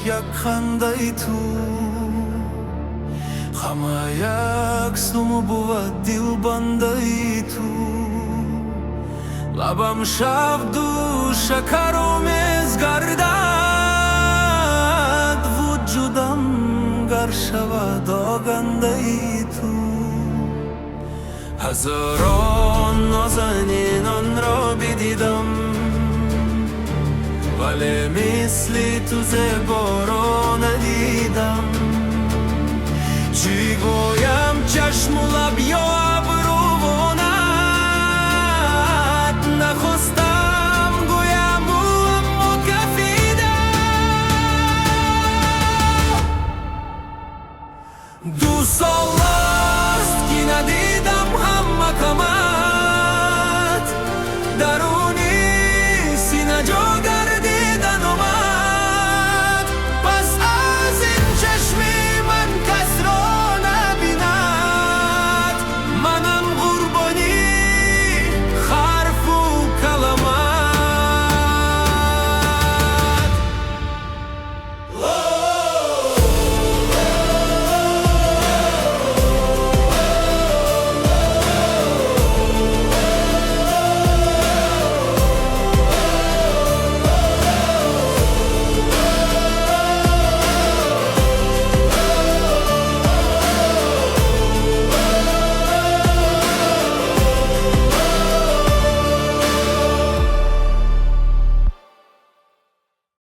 як خنده تو همه یک سوم بود دل بنده تو لبم شب دو شکر و میز گردد وجودم گر شود آگنده تو هزاران نازنینان را بدیدم ولی مثل تو زیبا را ندیدم چی گویم چشم و لب